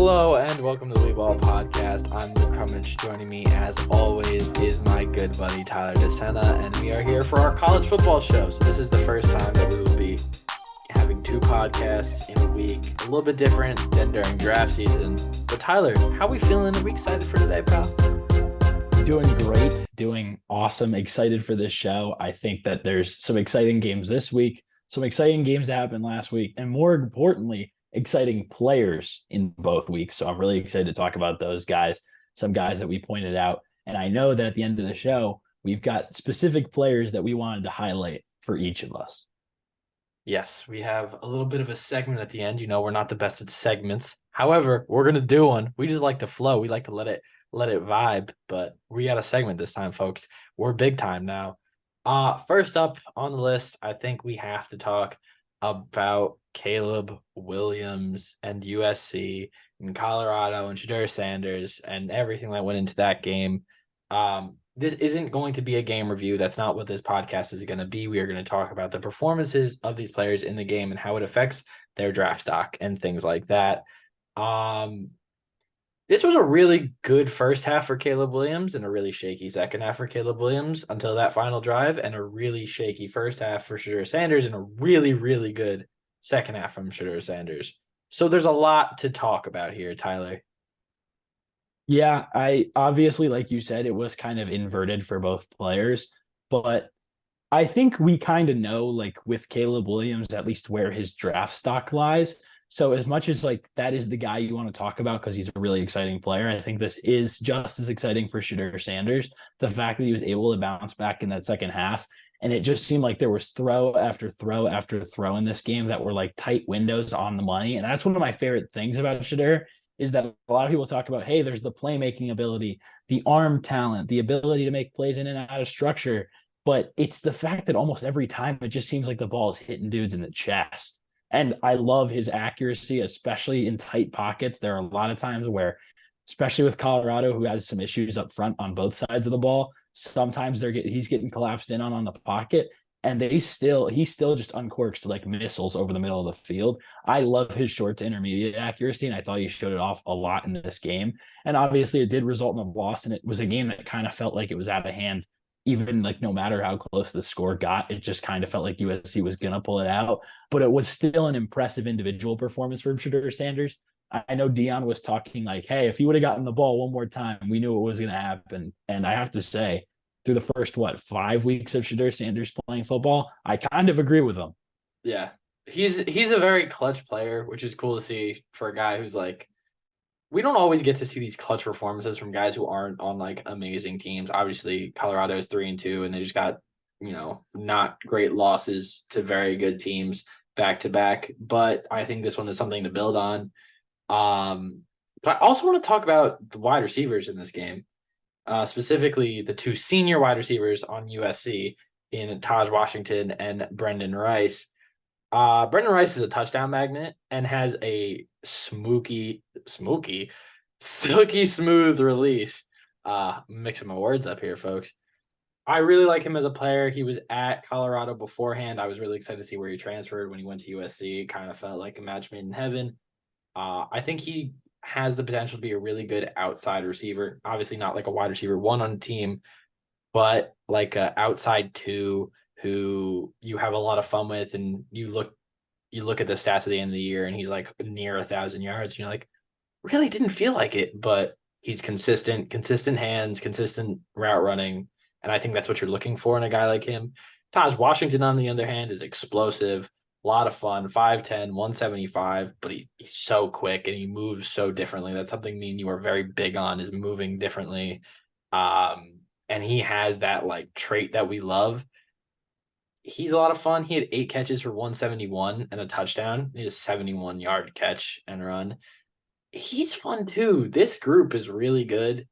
Hello and welcome to the Blue Ball Podcast. I'm Luke Crummage. Joining me, as always, is my good buddy Tyler DeSena, and we are here for our college football show. So this is the first time that we will be having two podcasts in a week. A little bit different than during draft season. But Tyler, how are we feeling? Are we excited for today, pal? Doing great, doing awesome, excited for this show. I think that there's some exciting games this week, some exciting games that happened last week, and more importantly, exciting players in both weeks. So I'm really excited to talk about those guys, some guys that we pointed out. And I know that at the end of the show, we've got specific players that we wanted to highlight for each of us. Yes, we have a little bit of a segment at the end. You know, we're not the best at segments. However, we're going to do one. We just like to flow. We like to let it vibe, but we got a segment this time, folks. We're big time now. First up on the list, I think we have to talk about Caleb Williams and USC and Colorado and Shedeur Sanders and everything that went into that game. This isn't going to be a game review. That's not what this podcast is going to be. We are going to talk about the performances of these players in the game and how it affects their draft stock and things like that. This was a really good first half for Caleb Williams and a really shaky second half for Caleb Williams until that final drive, and a really shaky first half for Shedeur Sanders and a really, really good second half from Shedeur Sanders. So there's a lot to talk about here, Tyler. Yeah, I obviously, like you said, it was kind of inverted for both players, but I think we kind of know, like with Caleb Williams, at least where his draft stock lies. So as much as like that is the guy you want to talk about because he's a really exciting player, I think this is just as exciting for Shedeur Sanders. The fact that he was able to bounce back in that second half, and it just seemed like there was throw after throw after throw in this game that were like tight windows on the money. And that's one of my favorite things about Shedeur is that a lot of people talk about, hey, there's the playmaking ability, the arm talent, the ability to make plays in and out of structure. But it's the fact that almost every time it just seems like the ball is hitting dudes in the chest. And I love his accuracy, especially in tight pockets. There are a lot of times where, especially with Colorado, who has some issues up front on both sides of the ball, sometimes he's getting collapsed in on the pocket, and he still just uncorks like missiles over the middle of the field. I love his short to intermediate accuracy, and I thought he showed it off a lot in this game. And obviously, it did result in a loss, and it was a game that kind of felt like it was out of hand. Even like no matter how close the score got, it just kind of felt like USC was going to pull it out. But it was still an impressive individual performance from Shedeur Sanders. I know Dion was talking like, hey, if he would have gotten the ball one more time, we knew it was going to happen. And I have to say, through the first, 5 weeks of Shedeur Sanders playing football, I kind of agree with him. Yeah, he's a very clutch player, which is cool to see for a guy who's like, we don't always get to see these clutch performances from guys who aren't on like amazing teams. Obviously, Colorado is 3-2, and they just got, not great losses to very good teams back to back. But I think this one is something to build on. But I also want to talk about the wide receivers in this game, specifically the two senior wide receivers on USC in Taj Washington and Brendan Rice. Brendan Rice is a touchdown magnet and has a silky smooth release. Mixing my words up here, folks. I really like him as a player. He was at Colorado beforehand. I was really excited to see where he transferred when he went to USC. It kind of felt like a match made in heaven. I think he has the potential to be a really good outside receiver. Obviously not like a wide receiver one on a team, but like a outside two who you have a lot of fun with, and you look at the stats at the end of the year and he's like near 1,000 yards. And you're like, really didn't feel like it, but he's consistent hands, consistent route running. And I think that's what you're looking for in a guy like him. Taj Washington, on the other hand, is explosive, a lot of fun, 5'10", 175, but he's so quick and he moves so differently. That's something me and you are very big on, is moving differently. And he has that like trait that we love. He's a lot of fun. He had 8 catches for 171 and a touchdown. He has 71-yard catch and run. He's fun too. This group is really good.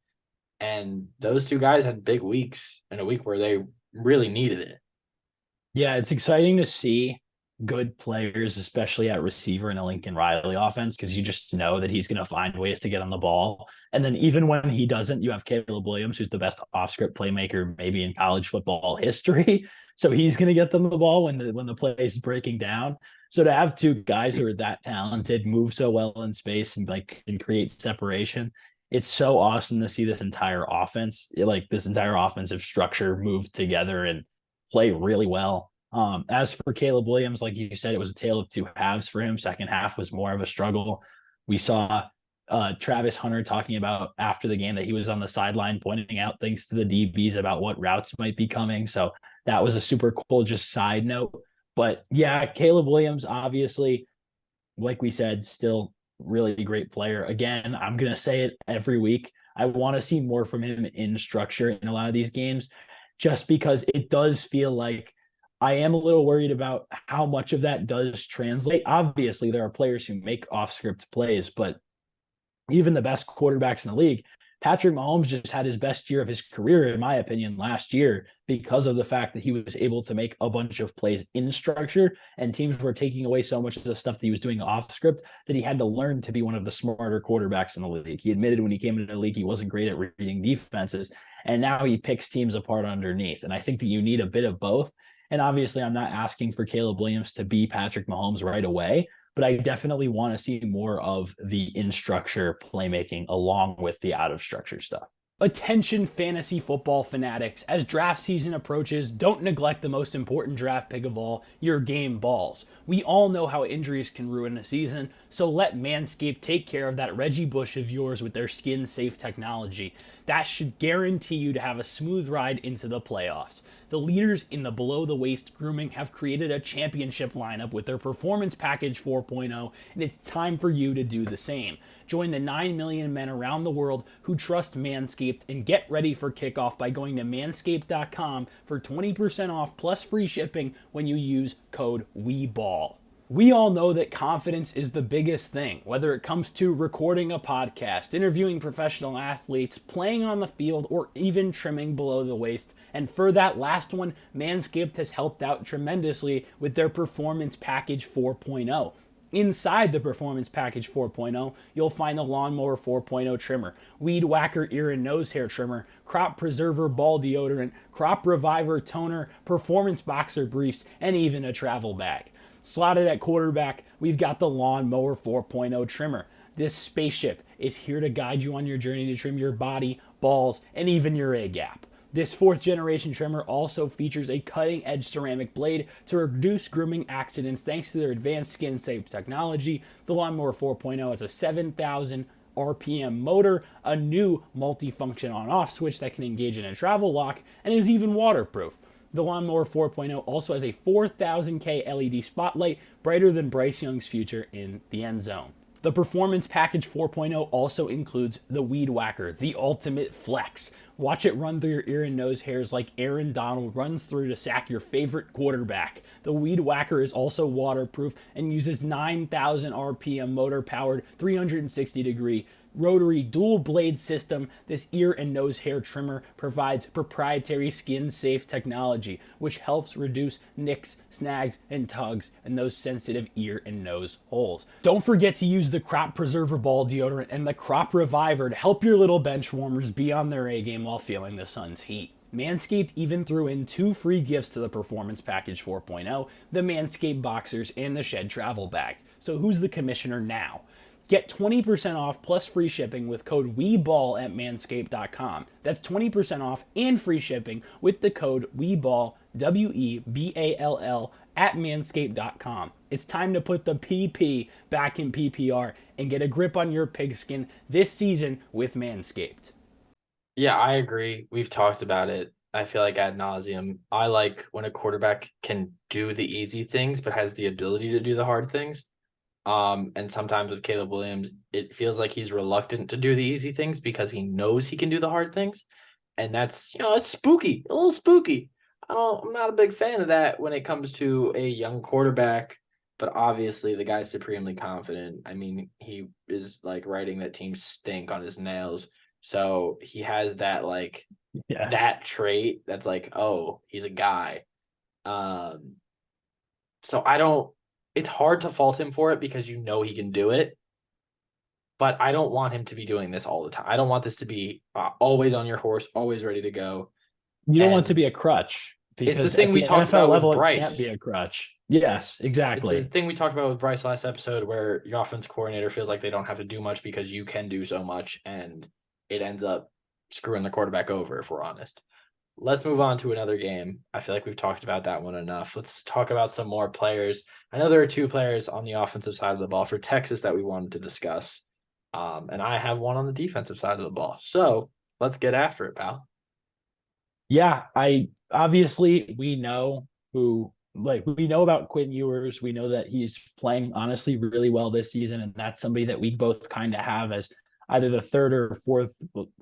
And those two guys had big weeks in a week where they really needed it. Yeah, it's exciting to see good players, especially at receiver in a Lincoln Riley offense, because you just know that he's going to find ways to get on the ball. And then even when he doesn't, you have Caleb Williams, who's the best off-script playmaker maybe in college football history. So he's going to get them the ball when the play is breaking down. So to have two guys who are that talented, move so well in space and like can create separation, it's so awesome to see this entire offense, like this entire offensive structure move together and play really well. As for Caleb Williams, like you said, it was a tale of two halves for him. Second half was more of a struggle. We saw Travis Hunter talking about after the game that he was on the sideline pointing out things to the DBs about what routes might be coming. So that was a super cool just side note. But yeah, Caleb Williams, obviously, like we said, still really great player. Again, I'm going to say it every week. I want to see more from him in structure in a lot of these games, just because it does feel like I am a little worried about how much of that does translate. Obviously, there are players who make off script plays, but even the best quarterbacks in the league, Patrick Mahomes just had his best year of his career, in my opinion, last year because of the fact that he was able to make a bunch of plays in structure and teams were taking away so much of the stuff that he was doing off script that he had to learn to be one of the smarter quarterbacks in the league. He admitted when he came into the league, he wasn't great at reading defenses, and now he picks teams apart underneath. And I think that you need a bit of both. And obviously, I'm not asking for Caleb Williams to be Patrick Mahomes right away, but I definitely want to see more of the in structure playmaking along with the out of structure stuff. Attention fantasy football fanatics, as draft season approaches, don't neglect the most important draft pick of all, your game balls. We all know how injuries can ruin a season, so let Manscaped take care of that Reggie Bush of yours with their skin-safe technology. That should guarantee you to have a smooth ride into the playoffs. The leaders in the below-the-waist grooming have created a championship lineup with their Performance Package 4.0, and it's time for you to do the same. Join the 9 million men around the world who trust Manscaped and get ready for kickoff by going to manscaped.com for 20% off plus free shipping when you use code WEBALL. We all know that confidence is the biggest thing, whether it comes to recording a podcast, interviewing professional athletes, playing on the field, or even trimming below the waist. And for that last one, Manscaped has helped out tremendously with their Performance Package 4.0. Inside the Performance Package 4.0, you'll find the Lawnmower 4.0 trimmer, Weed Whacker ear and nose hair trimmer, Crop Preserver ball deodorant, Crop Reviver toner, Performance Boxer briefs, and even a travel bag. Slotted at quarterback, we've got the Lawnmower 4.0 trimmer. This spaceship is here to guide you on your journey to trim your body, balls, and even your A-gap. This 4th generation trimmer also features a cutting edge ceramic blade to reduce grooming accidents thanks to their advanced skin safe technology. The Lawnmower 4.0 has a 7,000 RPM motor, a new multifunction on off switch that can engage in a travel lock, and is even waterproof. The Lawnmower 4.0 also has a 4000K LED spotlight, brighter than Bryce Young's future in the end zone. The Performance Package 4.0 also includes the Weed Whacker, the ultimate flex. Watch it run through your ear and nose hairs like Aaron Donald runs through to sack your favorite quarterback. The Weed Whacker is also waterproof and uses 9,000 RPM motor-powered 360-degree rotary dual blade system. This ear and nose hair trimmer provides proprietary skin safe technology, which helps reduce nicks, snags, and tugs in those sensitive ear and nose holes. Don't forget to use the Crop Preserver ball deodorant and the Crop Reviver to help your little bench warmers be on their A game while feeling the sun's heat. Manscaped even threw in 2 free gifts to the Performance Package 4.0, the Manscaped Boxers and the Shed Travel Bag. So who's the commissioner now? Get 20% off plus free shipping with code WEBALL at manscaped.com. That's 20% off and free shipping with the code WEBALL, WEBALL, at manscaped.com. It's time to put the PP back in PPR and get a grip on your pigskin this season with Manscaped. Yeah, I agree. We've talked about it. I feel like ad nauseum. I like when a quarterback can do the easy things, but has the ability to do the hard things. And sometimes with Caleb Williams, it feels like he's reluctant to do the easy things because he knows he can do the hard things. And that's, it's spooky, a little spooky. I'm not a big fan of that when it comes to a young quarterback, but obviously the guy's supremely confident. I mean, he is like writing that team stink on his nails. So he has that that trait that's like, oh, he's a guy. So it's hard to fault him for it because you know he can do it. But I don't want him to be doing this all the time. I don't want this to be always on your horse, always ready to go. You don't want it to And be a crutch it's the because thing at we the talked NFL about with level, it can't be Bryce. a crutch. Yes, It's the exactly. thing we talked about with Bryce last episode where your offense coordinator feels like they don't have to do much because you can do so much, and it ends up screwing the quarterback over, if we're honest. Let's move on to another game. I feel like we've talked about that one enough. Let's talk about some more players. I know there are two players on the offensive side of the ball for Texas that we wanted to discuss. And I have one on the defensive side of the ball. So let's get after it, pal. Yeah, I obviously we know we know about Quinn Ewers. We know that he's playing honestly really well this season, and that's somebody that we both kind of have as either the third or fourth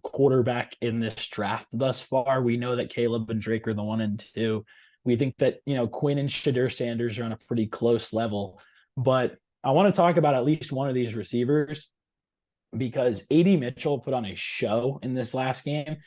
quarterback in this draft thus far. We know that Caleb and Drake are the 1 and 2. We think that Quinn and Shadur Sanders are on a pretty close level, but I want to talk about at least one of these receivers because AD Mitchell put on a show in this last game.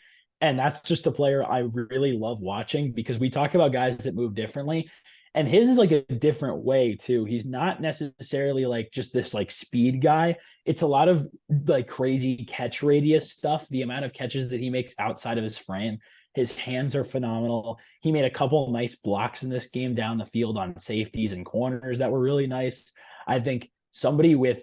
And that's just a player I really love watching because we talk about guys that move differently. And his is like a different way too. He's not necessarily like just this like speed guy. It's a lot of like crazy catch radius stuff. The amount of catches that he makes outside of his frame. His hands are phenomenal. He made a couple nice blocks in this game down the field on safeties and corners that were really nice. I think somebody with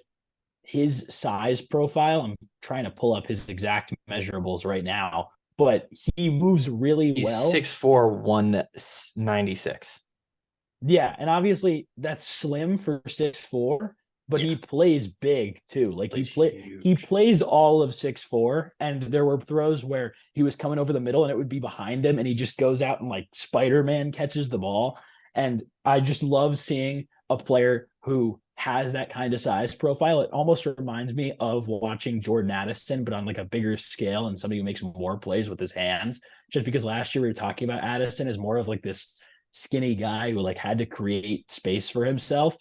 his size profile, I'm trying to pull up his exact measurables right now, but he moves really He's well. 6'4", 196. Yeah, and obviously that's slim for 6'4", but he plays big too. Like he plays all of 6'4", and there were throws where he was coming over the middle and it would be behind him and he just goes out and like Spider-Man catches the ball. And I just love seeing a player who has that kind of size profile. It almost reminds me of watching Jordan Addison, but on like a bigger scale and somebody who makes more plays with his hands. Just because last year we were talking about Addison as more of like this skinny guy who like had to create space for himself.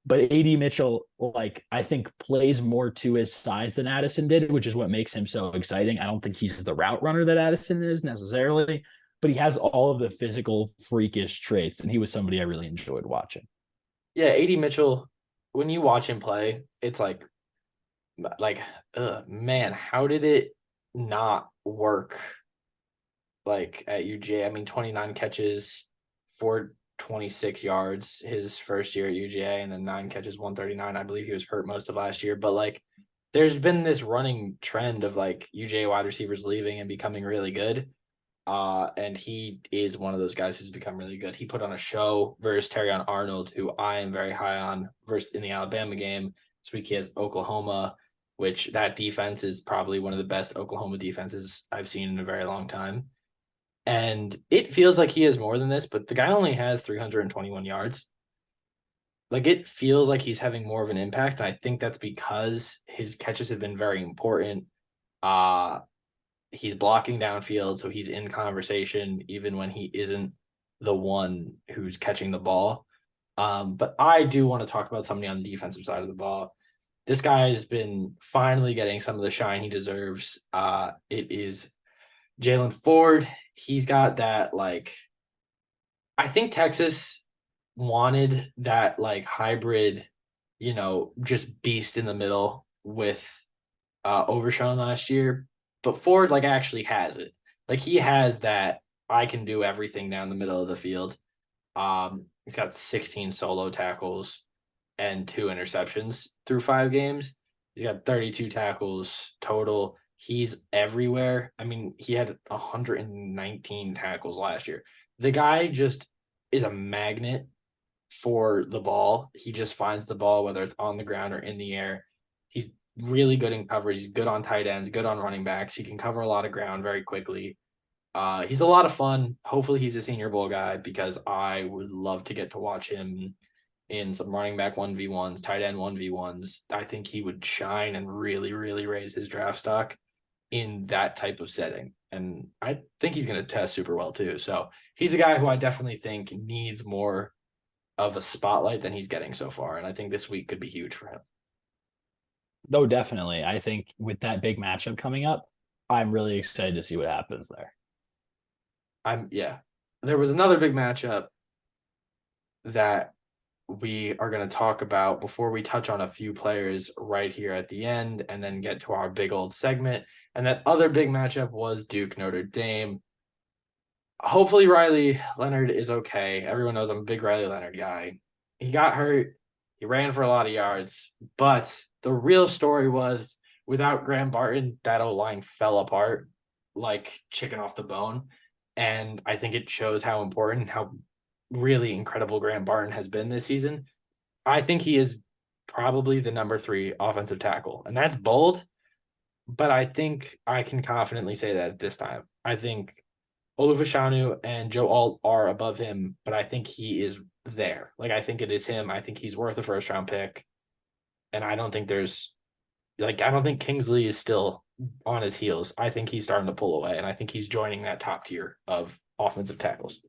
But AD Mitchell, like I think, plays more to his size than Addison did, which is what makes him so exciting. I don't think he's the route runner that Addison is necessarily, but he has all of the physical freakish traits, and he was somebody I really enjoyed watching. Yeah, AD Mitchell, when you watch him play, it's like, man, how did it not work? Like at UGA, I mean, 29 catches, 426 yards his first year at UGA, and then 9 catches, 139. I believe he was hurt most of last year, but like, there's been this running trend of like UGA wide receivers leaving and becoming really good. And he is one of those guys who's become really good. He put on a show versus Terrion Arnold, who I am very high on, versus in the Alabama game. This week he has Oklahoma, which that defense is probably one of the best Oklahoma defenses I've seen in a very long time. And it feels like he has more than this, but the guy only has 321 yards. Like it feels like he's having more of an impact. And I think that's because his catches have been very important. He's blocking downfield, so he's in conversation even when he isn't the one who's catching the ball. But I do want to talk about somebody on the defensive side of the ball. This guy has been finally getting some of the shine he deserves. It is Jalen Ford. He's got that, like, I think Texas wanted that like hybrid, just beast in the middle with Overshown last year, but Ford like actually has it. Like he has that I can do everything down the middle of the field. He's got 16 solo tackles and 2 interceptions through 5 games. He's got 32 tackles total. He's everywhere. I mean, he had 119 tackles last year. The guy just is a magnet for the ball. He just finds the ball, whether it's on the ground or in the air. He's really good in coverage. He's good on tight ends, good on running backs. He can cover a lot of ground very quickly. He's a lot of fun. Hopefully he's a Senior Bowl guy because I would love to get to watch him in some running back 1v1s, tight end 1v1s. I think he would shine and really, really raise his draft stock in that type of setting. And I think he's going to test super well too. So he's a guy who I definitely think needs more of a spotlight than he's getting so far. And I think this week could be huge for him. No, definitely. I think with that big matchup coming up, I'm really excited to see what happens there. There was another big matchup that we are going to talk about before we touch on a few players right here at the end and then get to our big old segment. And that other big matchup was Duke Notre Dame. Hopefully Riley Leonard is okay. Everyone knows I'm a big Riley Leonard guy. He got hurt. He ran for a lot of yards, but the real story was without Graham Barton, that O-line fell apart like chicken off the bone. And I think it shows how important, how really incredible Graham Barton has been this season. I think he is probably the number 3 offensive tackle. And that's bold, but I think I can confidently say that at this time. I think Olufashanu and Joe Alt are above him, but I think he is there. Like, I think it is him. I think he's worth a first round pick. And I don't think I don't think Kingsley is still on his heels. I think he's starting to pull away, and I think he's joining that top tier of offensive tackles.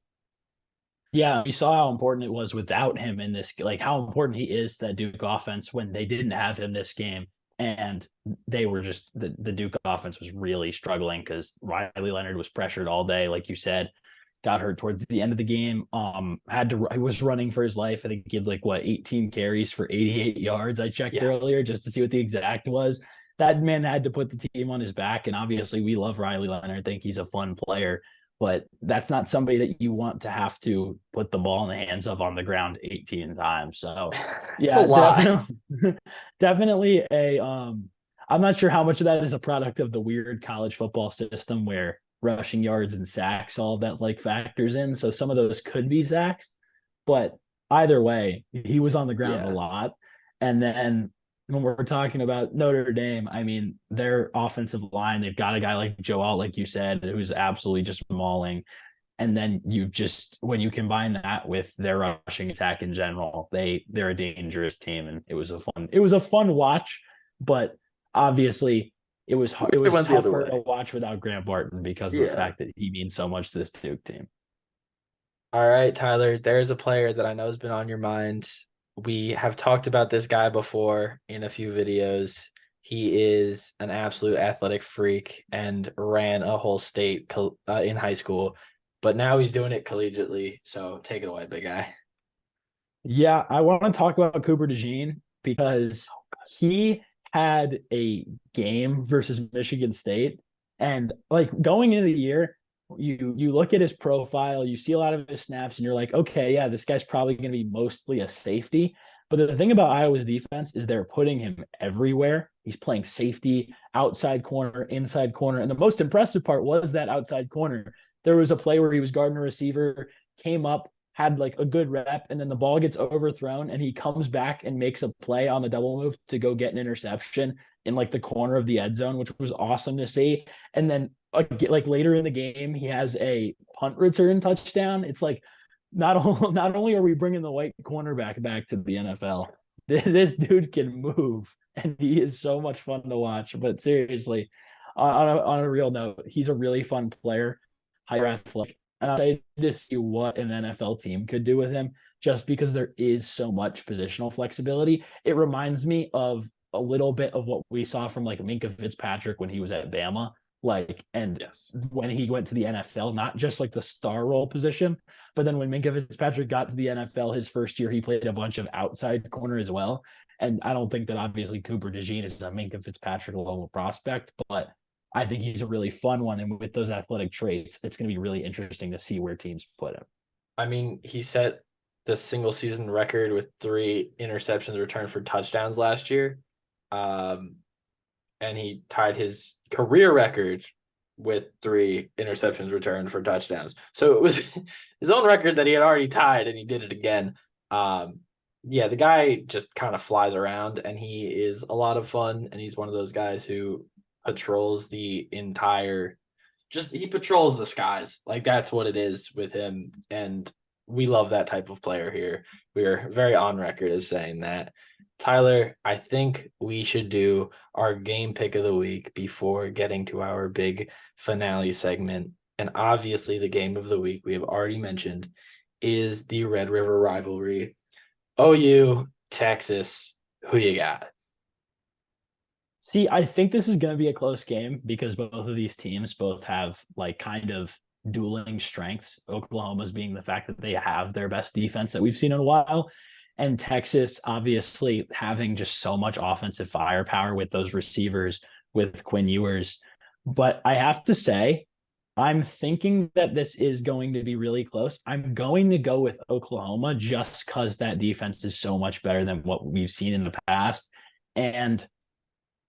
Yeah, we saw how important it was without him in this, like how important he is to that Duke offense when they didn't have him this game. And they were just the Duke offense was really struggling because Riley Leonard was pressured all day, like you said, got hurt towards the end of the game. He was running for his life. I think he had 18 carries for 88 yards. I checked earlier just to see what the exact was. That man had to put the team on his back. And obviously we love Riley Leonard. I think he's a fun player, but that's not somebody that you want to have to put the ball in the hands of on the ground 18 times. So yeah, definitely I'm not sure how much of that is a product of the weird college football system where rushing yards and sacks, all that factors in. So some of those could be sacks, but either way, he was on the ground a lot. And then when we're talking about Notre Dame, I mean, their offensive line, they've got a guy like Joe Alt, like you said, who's absolutely just mauling. And then when you combine that with their rushing attack in general, they're a dangerous team. And it was a fun watch, but obviously it was tougher to watch without Graham Barton because of the fact that he means so much to this Duke team. All right, Tyler, there's a player that I know has been on your mind. We have talked about this guy before in a few videos. He is an absolute athletic freak and ran a whole state in high school, but now he's doing it collegiately. So take it away, big guy. Yeah, I want to talk about Cooper DeJean because he had a game versus Michigan State, and going into the year, you look at his profile, you see a lot of his snaps, and you're like, okay, yeah, this guy's probably going to be mostly a safety. But the thing about Iowa's defense is they're putting him everywhere. He's playing safety, outside corner, inside corner. And the most impressive part was that outside corner. There was a play where he was guarding a receiver, came up, had a good rep, and then the ball gets overthrown and he comes back and makes a play on the double move to go get an interception in the corner of the end zone, which was awesome to see. And then later in the game, he has a punt return touchdown. It's not only are we bringing the white cornerback back to the NFL, this dude can move, and he is so much fun to watch. But seriously, on a real note, he's a really fun player, high athletic, and I'm excited to see what an NFL team could do with him. Just because there is so much positional flexibility, it reminds me of a little bit of what we saw from Minkah Fitzpatrick when he was at Bama. When he went to the NFL, not just the star role position, but then when Minkah Fitzpatrick got to the NFL his first year, he played a bunch of outside corner as well. And I don't think that obviously Cooper DeJean is a Minkah Fitzpatrick level prospect, but I think he's a really fun one. And with those athletic traits, it's going to be really interesting to see where teams put him. I mean, he set the single season record with 3 interceptions returned for touchdowns last year. And he tied his career record with 3 interceptions returned for touchdowns. So it was his own record that he had already tied, and he did it again. The guy just kind of flies around, and he is a lot of fun, and he's one of those guys who patrols the he patrols the skies. That's what it is with him, and we love that type of player here. We are very on record as saying that. Tyler, I think we should do our game pick of the week before getting to our big finale segment. And obviously the game of the week we have already mentioned is the Red River rivalry. OU, Texas, who you got? See, I think this is going to be a close game because both of these teams both have kind of dueling strengths. Oklahoma's being the fact that they have their best defense that we've seen in a while. And Texas, obviously, having just so much offensive firepower with those receivers, with Quinn Ewers. But I have to say, I'm thinking that this is going to be really close. I'm going to go with Oklahoma just because that defense is so much better than what we've seen in the past. And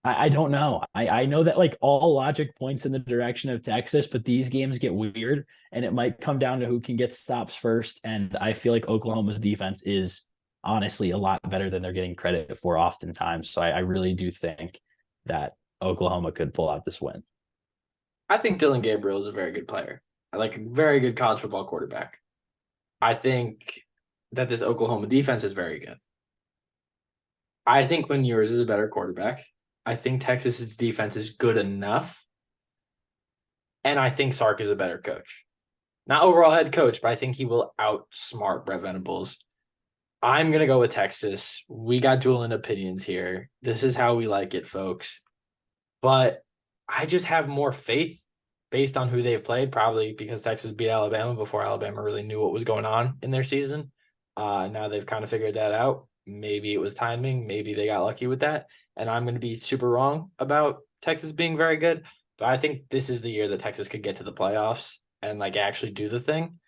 I don't know. I know that like all logic points in the direction of Texas, but these games get weird and it might come down to who can get stops first. And I feel like Oklahoma's defense is honestly a lot better than they're getting credit for oftentimes. So I really do think that Oklahoma could pull out this win. I think Dylan Gabriel is a very good player. I like a very good college football quarterback. I think that this Oklahoma defense is very good. I think Quinn Ewers is a better quarterback. I think Texas's defense is good enough. And I think Sark is a better coach. Not overall head coach, but I think he will outsmart Brett Venables. I'm going to go with Texas. We got dueling opinions here. This is how we like it, folks. But I just have more faith based on who they've played, probably because Texas beat Alabama before Alabama really knew what was going on in their season. Now they've kind of figured that out. Maybe it was timing. Maybe they got lucky with that. And I'm going to be super wrong about Texas being very good. But I think this is the year that Texas could get to the playoffs and like actually do the thing.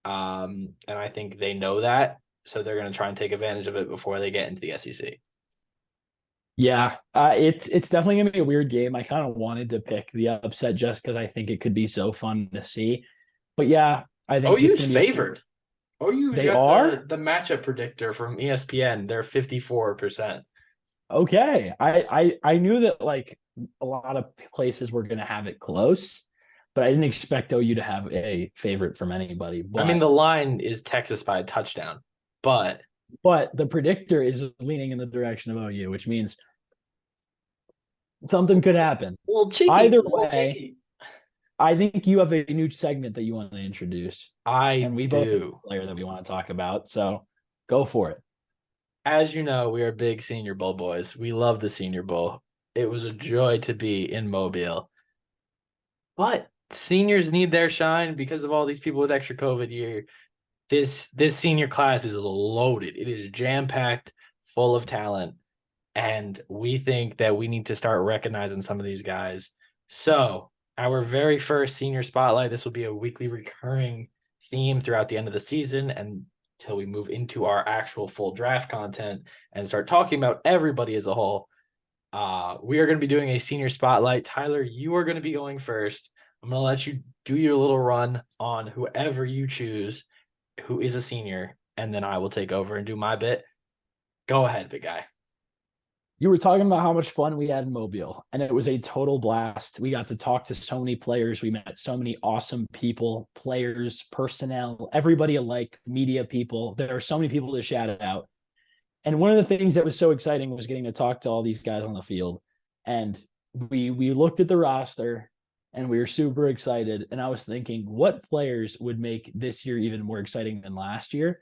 And I think they know that. So they're going to try and take advantage of it before they get into the SEC. Yeah, it's definitely gonna be a weird game. I kind of wanted to pick the upset just because I think it could be so fun to see. But yeah, I think it's OU's gonna be favored. OU's They got are? the matchup predictor from ESPN. They're 54%. Okay. I knew that like a lot of places were gonna have it close, but I didn't expect OU to have a favorite from anybody. I mean, the line is Texas by a touchdown, but But the predictor is leaning in the direction of OU, which means something could happen. cheeky. Either Little way, cheeky. I think you have a new segment that you want to introduce, and we both have do. a player that we want to talk about. So go for it. As you know, we are big Senior Bowl boys. We love the Senior Bowl. It was a joy to be in Mobile. But seniors need their shine because of all these people with extra COVID year. This senior class is loaded. It is jam-packed, full of talent. And we think that we need to start recognizing some of these guys. So our very first senior spotlight, this will be a weekly recurring theme throughout the end of the season and until we move into our actual full draft content and start talking about everybody as a whole. We are going to be doing a senior spotlight. Tyler, you are going to be going first. I'm going to let you do your little run on whoever you choose who is a senior, and then I will take over and do my bit. Go ahead, big guy. You were talking about how much fun we had in Mobile, and it was a total blast. We got to talk to so many players. We met so many awesome people, players, personnel, everybody alike, media people. There are so many people to shout out. And one of the things that was so exciting was getting to talk to all these guys on the field. And we looked at the roster and we were super excited. And I was thinking, what players would make this year even more exciting than last year?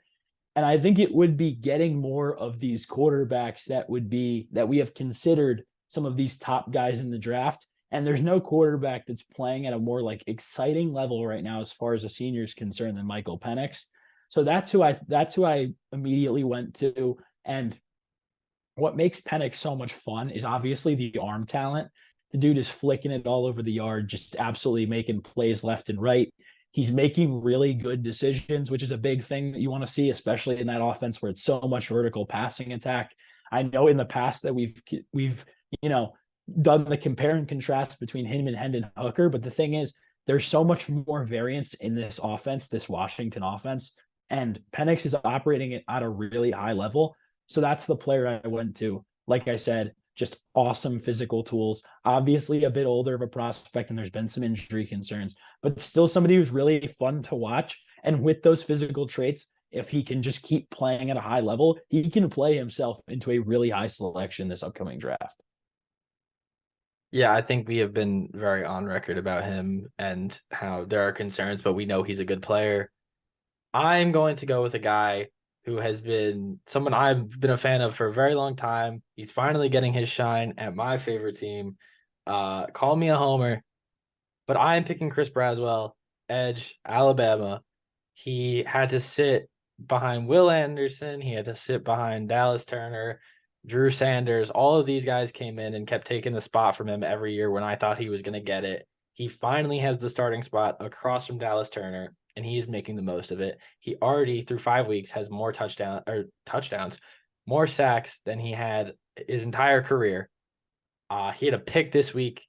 And I think it would be getting more of these quarterbacks that we have considered some of these top guys in the draft. And there's no quarterback that's playing at a more like exciting level right now as far as a senior is concerned than Michael Penix. So that's who I immediately went to. And what makes Penix so much fun is obviously the arm talent. The dude is flicking it all over the yard, just absolutely making plays left and right. He's making really good decisions, which is a big thing that you want to see, especially in that offense where it's so much vertical passing attack. I know in the past that we've done the compare and contrast between him and Hendon Hooker, but the thing is, there's so much more variance in this offense, this Washington offense, and Penix is operating it at a really high level. So that's the player I went to. Like I said, just awesome physical tools. Obviously, a bit older of a prospect, and there's been some injury concerns, but still somebody who's really fun to watch. And with those physical traits, if he can just keep playing at a high level, he can play himself into a really high selection this upcoming draft. Yeah, I think we have been very on record about him and how there are concerns, but we know he's a good player. I'm going to go with a guy who has been someone I've been a fan of for a very long time. He's finally getting his shine at my favorite team. Call me a homer, but I am picking Chris Braswell, edge, Alabama. He had to sit behind Will Anderson. He had to sit behind Dallas Turner, Drew Sanders. All of these guys came in and kept taking the spot from him every year when I thought he was going to get it. He finally has the starting spot across from Dallas Turner, and he's making the most of it. He already, through 5 weeks, has more touchdowns, more sacks than he had his entire career. He had a pick this week.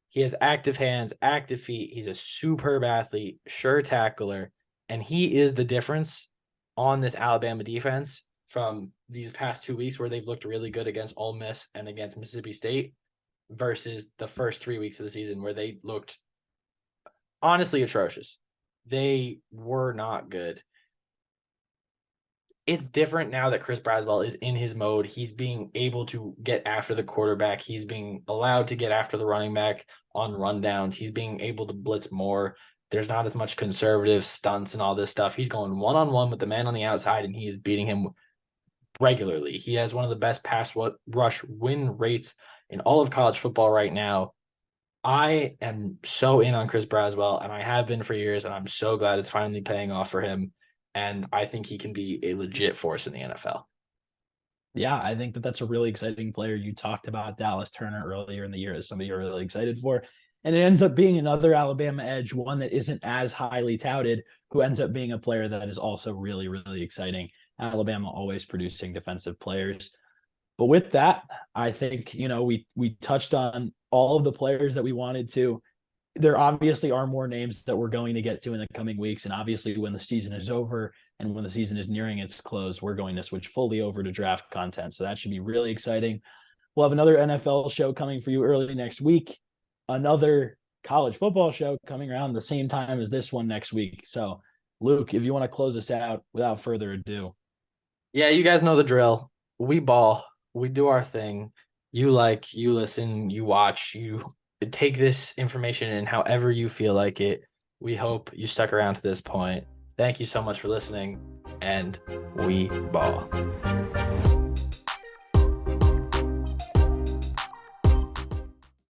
He has active hands, active feet. He's a superb athlete, sure tackler, and he is the difference on this Alabama defense from these past 2 weeks where they've looked really good against Ole Miss and against Mississippi State versus the first 3 weeks of the season where they looked honestly atrocious. They were not good. It's different now that Chris Braswell is in his mode. He's being able to get after the quarterback. He's being allowed to get after the running back on rundowns. He's being able to blitz more. There's not as much conservative stunts and all this stuff. He's going one-on-one with the man on the outside, and he is beating him regularly. He has one of the best pass rush win rates in all of college football right now. I am so in on Chris Braswell, and I have been for years, and I'm so glad it's finally paying off for him. And I think he can be a legit force in the NFL. Yeah, I think that that's a really exciting player. You talked about Dallas Turner earlier in the year as somebody you're really excited for. And it ends up being another Alabama edge, one that isn't as highly touted, who ends up being a player that is also really, really exciting. Alabama always producing defensive players. But with that, I think, we touched on all of the players that we wanted to. There obviously are more names that we're going to get to in the coming weeks. And obviously when the season is over and when the season is nearing its close, we're going to switch fully over to draft content. So that should be really exciting. We'll have another NFL show coming for you early next week, another college football show coming around the same time as this one next week. So Luke, if you want to close us out without further ado. Yeah, you guys know the drill. We ball, we do our thing. You listen, you watch, you take this information in however you feel like it. We hope you stuck around to this point. Thank you so much for listening, and we ball.